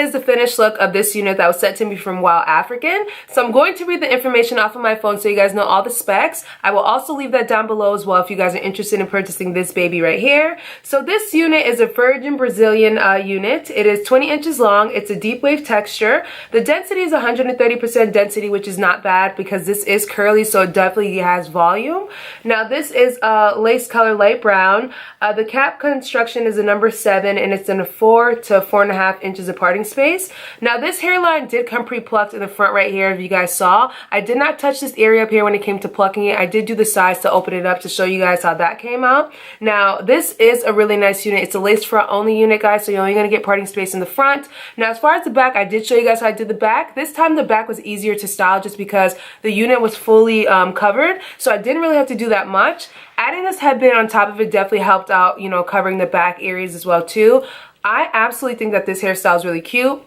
is the finished look of this unit that was sent to me from WowAfrican. So I'm going to read the information off of my phone so you guys know all the specs. I will also leave that down below as well if you guys are interested in purchasing this baby right here. So this unit is a virgin Brazilian unit. It is 20 inches long. It's a deep wave texture. The density is 130% density, which is not bad because this is curly, so it definitely has volume. Now this is lace color light brown. The cap construction is a number 7 and it's in a 4 to 4.5 inches of parting space. Now this hairline did come pre-plucked in the front right here, if you guys saw. I did not touch this area up here when it came to plucking it. I did do the sides to open it up to show you guys how that came out. Now this is a really nice unit. It's a lace front only unit, guys, so you're only going to get parting space in the front. Now as far as the back, I did show you guys how I did the back. This time the back was easier to style just because the unit was fully covered, so I didn't really have to do that much. Adding this headband on top of it definitely helped out, you know, covering the back areas as well too. I absolutely think that this hairstyle is really cute.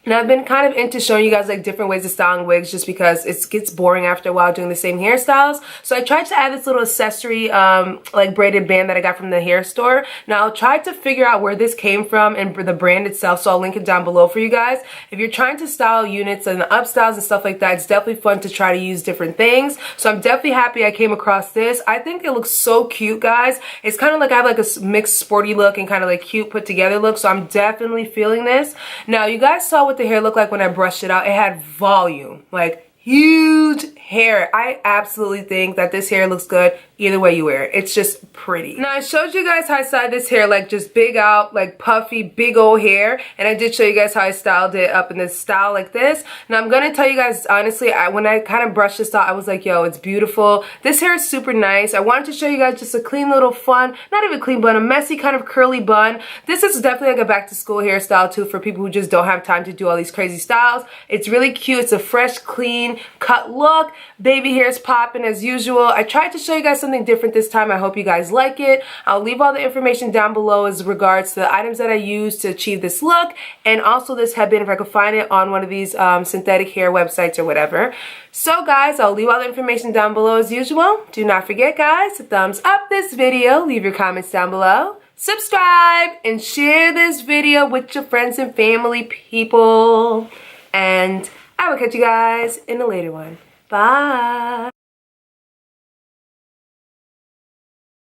Now I've been kind of into showing you guys like different ways of styling wigs just because it gets boring after a while doing the same hairstyles. So I tried to add this little accessory like braided band that I got from the hair store. Now I'll try to figure out where this came from and the brand itself, so I'll link it down below for you guys. If you're trying to style units and up styles and stuff like that, it's definitely fun to try to use different things. So I'm definitely happy I came across this. I think it looks so cute, guys. It's kind of like I have like a mixed sporty look and kind of like cute put together look, so I'm definitely feeling this. Now you guys saw what the hair looked like when I brushed it out. It had volume, like huge hair. I absolutely think that this hair looks good either way you wear it. It's just pretty. Now I showed you guys how I styled this hair, like just big out, like puffy, big old hair, and I did show you guys how I styled it up in this style like this. Now I'm gonna tell you guys honestly, when I kind of brushed this out, I was like, yo, it's beautiful. This hair is super nice. I wanted to show you guys just a clean little fun, not even clean bun, a messy kind of curly bun. This is definitely like a back to school hairstyle too for people who just don't have time to do all these crazy styles. It's really cute. It's a fresh, clean cut look. Baby hair's popping as usual. I tried to show you guys something different this time. I hope you guys like it. I'll leave all the information down below as regards to the items that I used to achieve this look, and also this headband if I could find it on one of these synthetic hair websites or whatever. So guys, I'll leave all the information down below as usual. Do not forget, guys, to thumbs up this video, leave your comments down below, subscribe, and share this video with your friends and family people. And I will catch you guys in a later one. Bye.